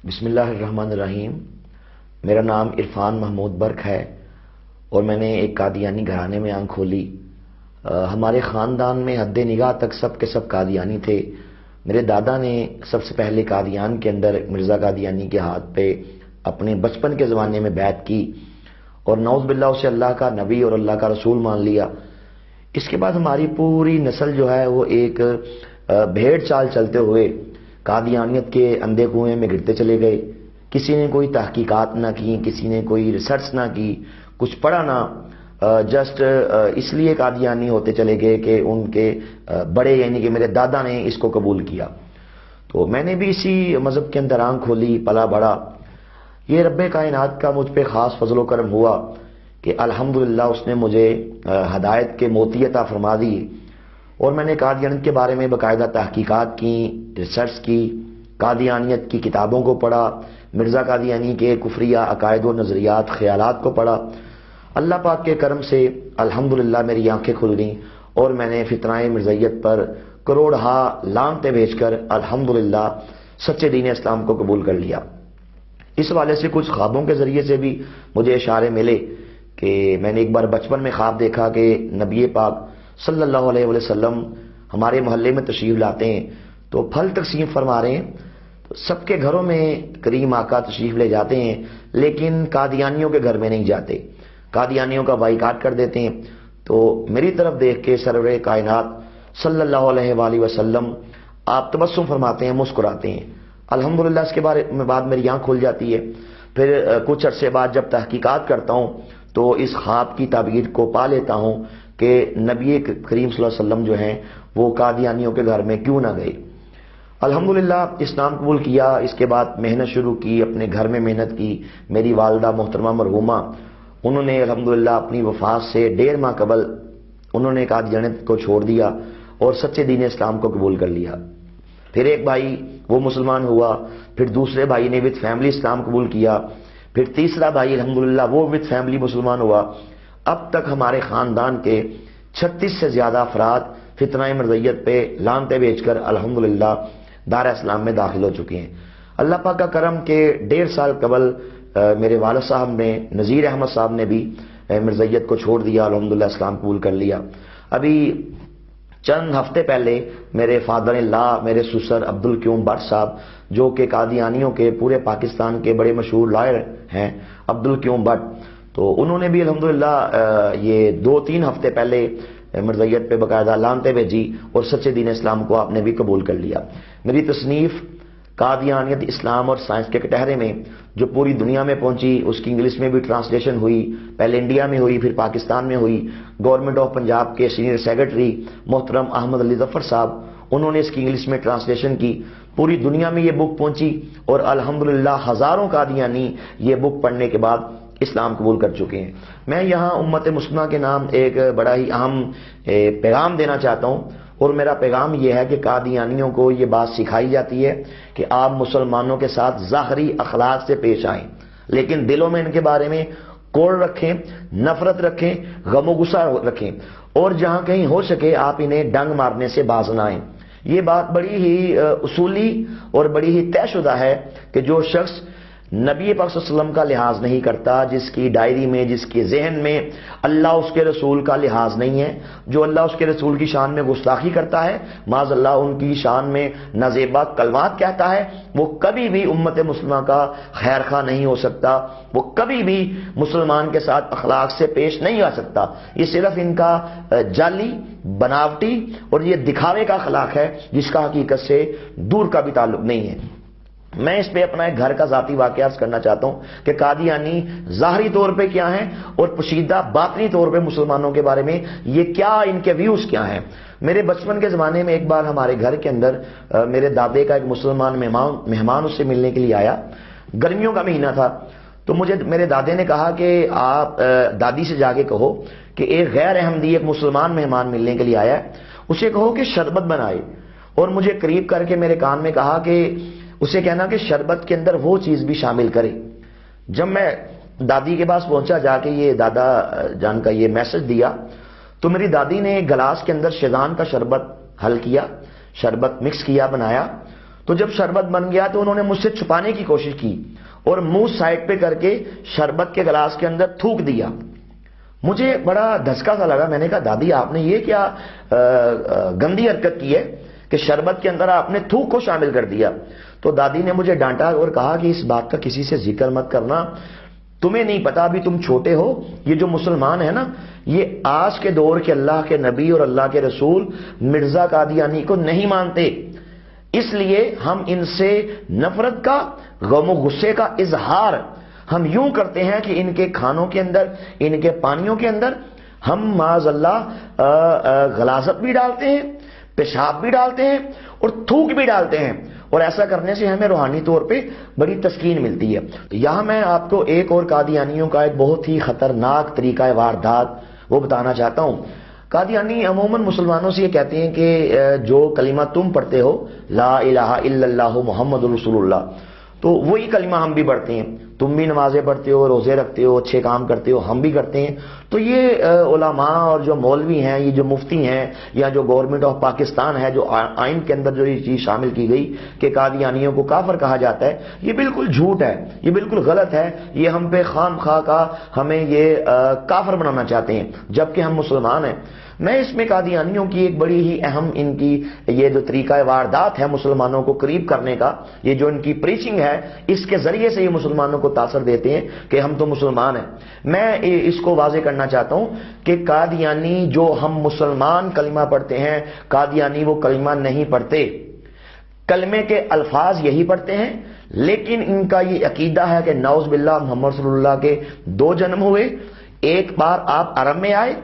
بسم اللہ الرحمن الرحیم۔ میرا نام عرفان محمود برق ہے اور میں نے ایک قادیانی گھرانے میں آنکھ کھولی۔ ہمارے خاندان میں حد نگاہ تک سب کے سب قادیانی تھے۔ میرے دادا نے سب سے پہلے قادیان کے اندر مرزا قادیانی کے ہاتھ پہ اپنے بچپن کے زمانے میں بیعت کی اور نعوذ باللہ اسے اللہ کا نبی اور اللہ کا رسول مان لیا۔ اس کے بعد ہماری پوری نسل جو ہے وہ ایک بھیڑ چال چلتے ہوئے قادیانیت کے اندھے کنویں میں گرتے چلے گئے۔ کسی نے کوئی تحقیقات نہ کی، کسی نے کوئی ریسرچ نہ کی، کچھ پڑھا نہ، جسٹ اس لیے قادیانی ہوتے چلے گئے کہ ان کے بڑے یعنی کہ میرے دادا نے اس کو قبول کیا۔ تو میں نے بھی اسی مذہب کے اندر آنکھ کھولی، پلا بڑھا۔ یہ رب کائنات کا مجھ پہ خاص فضل و کرم ہوا کہ الحمدللہ اس نے مجھے ہدایت کے موتی عطا فرما دی اور میں نے قادیانیت کے بارے میں باقاعدہ تحقیقات کی، ریسرچ کی، قادیانیت کی کتابوں کو پڑھا، مرزا قادیانی کے کفریہ عقائد و نظریات خیالات کو پڑھا۔ اللہ پاک کے کرم سے الحمدللہ میری آنکھیں کھل گئیں اور میں نے فتنہ مرزائیت پر کروڑہا لعنتیں بھیج کر الحمدللہ سچے دین اسلام کو قبول کر لیا۔ اس حوالے سے کچھ خوابوں کے ذریعے سے بھی مجھے اشارے ملے کہ میں نے ایک بار بچپن میں خواب دیکھا کہ نبی پاک صلی اللہ علیہ وسلم ہمارے محلے میں تشریف لاتے ہیں تو پھل تقسیم فرما رہے ہیں، تو سب کے گھروں میں کریم آقا تشریف لے جاتے ہیں لیکن قادیانیوں کے گھر میں نہیں جاتے، قادیانیوں کا بائیکاٹ کر دیتے ہیں۔ تو میری طرف دیکھ کے سرور کائنات صلی اللہ علیہ وآلہ وسلم آپ تبسم فرماتے ہیں، مسکراتے ہیں۔ الحمدللہ اس کے بارے میں بعد میری آنکھ کھل جاتی ہے۔ پھر کچھ عرصے بعد جب تحقیقات کرتا ہوں تو اس خواب کی تعبیر کو پا لیتا ہوں کہ نبی کریم صلی اللہ علیہ وسلم جو ہیں وہ قادیانیوں کے گھر میں کیوں نہ گئے۔ الحمدللہ اسلام قبول کیا، اس کے بعد محنت شروع کی، اپنے گھر میں محنت کی۔ میری والدہ محترمہ مرحومہ انہوں نے الحمدللہ اپنی وفات سے 1.5 ماہ قبل انہوں نے قادیانیت کو چھوڑ دیا اور سچے دین اسلام کو قبول کر لیا۔ پھر ایک بھائی وہ مسلمان ہوا، پھر دوسرے بھائی نے وتھ فیملی اسلام قبول کیا، پھر تیسرا بھائی الحمدللہ وہ وتھ فیملی مسلمان ہوا۔ اب تک ہمارے خاندان کے 36 سے زیادہ افراد فتنہ مرزائیت پہ لعنتیں بھیج کر الحمدللہ دار اسلام میں داخل ہو چکے ہیں۔ اللہ پاک کا کرم کہ 1.5 سال قبل میرے والد صاحب نے، نذیر احمد صاحب نے بھی مرزائیت کو چھوڑ دیا، الحمدللہ اسلام قبول کر لیا۔ ابھی چند ہفتے پہلے میرے فادر لا میرے سسر عبدالقیوم بٹ صاحب جو کہ قادیانیوں کے پورے پاکستان کے بڑے مشہور لائر ہیں، عبدالقیوم بٹ، تو انہوں نے بھی الحمدللہ یہ 2-3 ہفتے پہلے مرزائیت پہ باقاعدہ لعنتیں بھیجی اور سچے دین اسلام کو آپ نے بھی قبول کر لیا۔ میری تصنیف قادیانیت اسلام اور سائنس کے کٹہرے میں جو پوری دنیا میں پہنچی، اس کی انگلش میں بھی ٹرانسلیشن ہوئی، پہلے انڈیا میں ہوئی پھر پاکستان میں ہوئی۔ گورنمنٹ آف پنجاب کے سینئر سیکرٹری محترم احمد علی ظفر صاحب انہوں نے اس کی انگلش میں ٹرانسلیشن کی، پوری دنیا میں یہ بک پہنچی اور الحمدللہ ہزاروں قادیانی یہ بک پڑھنے کے بعد اسلام قبول کر چکے ہیں۔ میں یہاں امت مسلمہ کے نام ایک بڑا ہی اہم پیغام دینا چاہتا ہوں اور میرا پیغام یہ ہے کہ قادیانیوں کو یہ بات سکھائی جاتی ہے کہ آپ مسلمانوں کے ساتھ ظاہری اخلاق سے پیش آئیں لیکن دلوں میں ان کے بارے میں کوڑ رکھیں، نفرت رکھیں، غم و غصہ رکھیں اور جہاں کہیں ہو سکے آپ انہیں ڈنگ مارنے سے باز نہ آئیں۔ یہ بات بڑی ہی اصولی اور بڑی ہی طے شدہ ہے کہ جو شخص نبی پاک صلی اللہ علیہ وسلم کا لحاظ نہیں کرتا، جس کی ڈائری میں، جس کے ذہن میں اللہ اس کے رسول کا لحاظ نہیں ہے، جو اللہ اس کے رسول کی شان میں گستاخی کرتا ہے، معاذ اللہ ان کی شان میں نازیبا کلمات کہتا ہے، وہ کبھی بھی امت مسلمہ کا خیر خواہ نہیں ہو سکتا، وہ کبھی بھی مسلمان کے ساتھ اخلاق سے پیش نہیں آ سکتا۔ یہ صرف ان کا جعلی، بناوٹی اور یہ دکھاوے کا اخلاق ہے جس کا حقیقت سے دور کا بھی تعلق نہیں ہے۔ میں اس پہ اپنا ایک گھر کا ذاتی واقعہ عرض کرنا چاہتا ہوں کہ قادیانی ظاہری طور پہ کیا ہیں اور پوشیدہ باطنی طور پہ مسلمانوں کے بارے میں یہ کیا، ان کے ویوز کیا ہیں۔ میرے بچپن کے زمانے میں ایک بار ہمارے گھر کے اندر میرے دادے کا ایک مسلمان مہمان اس سے ملنے کے لیے آیا، گرمیوں کا مہینہ تھا، تو مجھے میرے دادے نے کہا کہ آپ دادی سے جا کے کہو کہ ایک غیر احمدی ایک مسلمان مہمان ملنے کے لیے آیا ہے، اسے کہو کہ شربت بنائے، اور مجھے قریب کر کے میرے کان میں کہا کہ اسے کہنا کہ شربت کے اندر وہ چیز بھی شامل کرے۔ جب میں دادی کے پاس پہنچا، جا کے یہ دادا جان کا یہ میسج دیا، تو میری دادی نے گلاس کے اندر شیزان کا شربت حل کیا، شربت مکس کیا، بنایا، تو جب شربت بن گیا تو انہوں نے مجھ سے چھپانے کی کوشش کی اور منہ سائڈ پہ کر کے شربت کے گلاس کے اندر تھوک دیا. مجھے بڑا دھچکا سا لگا. میں نے کہا دادی آپ نے یہ کیا گندی حرکت کی ہے کہ شربت کے اندر آپ نے تھوک کو شامل کر دیا. تو دادی نے مجھے ڈانٹا اور کہا کہ اس بات کا کسی سے ذکر مت کرنا, تمہیں نہیں پتا, ابھی تم چھوٹے ہو. یہ جو مسلمان ہے نا, یہ آج کے دور کے اللہ کے نبی اور اللہ کے رسول مرزا قادیانی کو نہیں مانتے, اس لیے ہم ان سے نفرت کا, غم و غصے کا اظہار ہم یوں کرتے ہیں کہ ان کے کھانوں کے اندر, ان کے پانیوں کے اندر ہم معاذ اللہ غلاظت بھی ڈالتے ہیں, پیشاب بھی ڈالتے ہیں اور تھوک بھی ڈالتے ہیں, اور ایسا کرنے سے ہمیں روحانی طور پہ بڑی تسکین ملتی ہے. یہاں میں آپ کو ایک اور قادیانیوں کا ایک بہت ہی خطرناک طریقہ واردات وہ بتانا چاہتا ہوں. قادیانی عموماً مسلمانوں سے یہ کہتے ہیں کہ جو کلمہ تم پڑھتے ہو لا الہ الا اللہ محمد رسول اللہ, تو وہی کلمہ ہم بھی پڑھتے ہیں. تم بھی نمازیں پڑھتے ہو, روزے رکھتے ہو, اچھے کام کرتے ہو, ہم بھی کرتے ہیں. تو یہ علماء اور جو مولوی ہیں, یہ جو مفتی ہیں, یا جو گورنمنٹ آف پاکستان ہے, جو آئین کے اندر جو یہ چیز شامل کی گئی کہ قادیانیوں کو کافر کہا جاتا ہے, یہ بالکل جھوٹ ہے, یہ بالکل غلط ہے. یہ ہم پہ خام خواہ کا ہمیں یہ کافر بنانا چاہتے ہیں جبکہ ہم مسلمان ہیں. میں اس میں قادیانیوں کی ایک بڑی ہی اہم ان کی یہ جو طریقہ واردات ہے مسلمانوں کو قریب کرنے کا, یہ جو ان کی پریچنگ ہے, اس کے ذریعے سے یہ مسلمانوں کو تاثر دیتے ہیں کہ ہم تو مسلمان ہیں. میں اس کو واضح کرنا چاہتا ہوں کہ قادیانی جو ہم مسلمان کلمہ پڑھتے ہیں, قادیانی وہ کلمہ نہیں پڑھتے. کلمے کے الفاظ یہی پڑھتے ہیں, لیکن ان کا یہ عقیدہ ہے کہ نعوذ باللہ محمد صلی اللہ کے 2 جنم ہوئے. ایک بار آپ عرب میں آئے,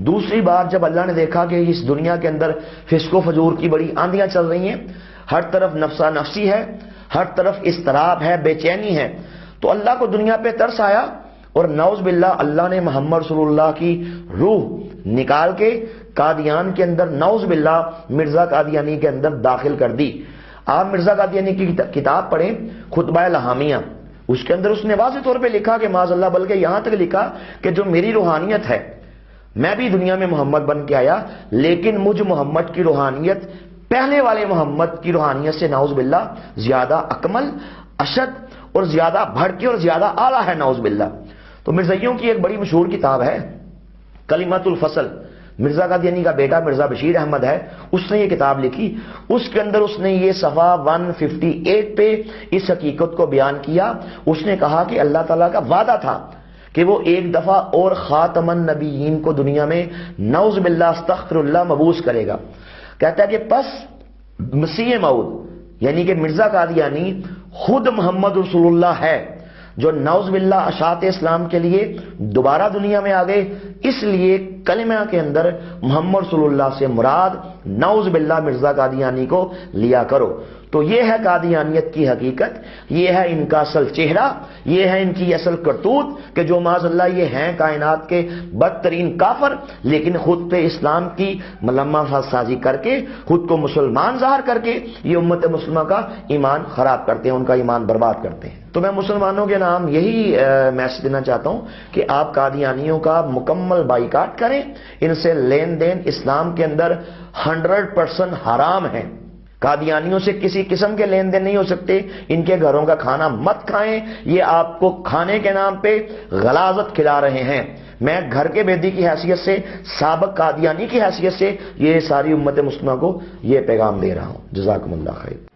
دوسری بار جب اللہ نے دیکھا کہ اس دنیا کے اندر فسق و فجور کی بڑی آندیاں چل رہی ہیں, ہر طرف نفسا نفسی ہے, ہر طرف اضطراب ہے, بے چینی ہے, تو اللہ کو دنیا پہ ترس آیا اور نعوذ باللہ اللہ نے محمد رسول اللہ کی روح نکال کے قادیان کے اندر نعوذ باللہ مرزا قادیانی کے اندر داخل کر دی. آپ مرزا قادیانی کی کتاب پڑھیں, خطبہ لہامیہ, اس کے اندر اس نے واضح طور پہ لکھا کہ معاذ اللہ, بلکہ یہاں تک لکھا کہ جو میری روحانیت ہے, میں بھی دنیا میں محمد بن کے آیا, لیکن مجھ محمد کی روحانیت پہلے والے محمد کی روحانیت سے نعوذ باللہ زیادہ اکمل, اشد اور زیادہ بڑھ کے اور زیادہ اعلیٰ ہے نعوذ باللہ. تو مرزائیوں کی ایک بڑی مشہور کتاب ہے کلمۃ الفصل, مرزا قادیانی کا بیٹا مرزا بشیر احمد ہے, اس نے یہ کتاب لکھی. اس کے اندر اس نے یہ صفحہ 158 پہ اس حقیقت کو بیان کیا. اس نے کہا کہ اللہ تعالیٰ کا وعدہ تھا کہ وہ ایک دفعہ اور خاتم النبیین کو دنیا میں نعوذ باللہ استغفر اللہ مبعوث کرے گا. کہتا ہے کہ پس مسیح موعود یعنی کہ مرزا قادیانی خود محمد رسول اللہ ہے, جو نعوذ باللہ اشاعت اسلام کے لیے دوبارہ دنیا میں آ گئے. اس لیے کلمہ کے اندر محمد رسول اللہ سے مراد نعوذ باللہ مرزا قادیانی کو لیا کرو. تو یہ ہے قادیانیت کی حقیقت, یہ ہے ان کا اصل چہرہ, یہ ہے ان کی اصل کرتوت کہ جو معاذ اللہ یہ ہیں کائنات کے بدترین کافر, لیکن خود پہ اسلام کی ملمہ سازی کر کے, خود کو مسلمان ظاہر کر کے یہ امت مسلمہ کا ایمان خراب کرتے ہیں, ان کا ایمان برباد کرتے ہیں. تو میں مسلمانوں کے نام یہی میسج دینا چاہتا ہوں کہ آپ قادیانیوں کا مکمل بائیکاٹ کریں. ان سے لین دین اسلام کے اندر 100% حرام ہے. قادیانیوں سے کسی قسم کے لین دین نہیں ہو سکتے. ان کے گھروں کا کھانا مت کھائیں, یہ آپ کو کھانے کے نام پہ غلاظت کھلا رہے ہیں. میں گھر کے بیدی کی حیثیت سے, سابق قادیانی کی حیثیت سے یہ ساری امت مسلمہ کو یہ پیغام دے رہا ہوں. جزاکم اللہ خیر.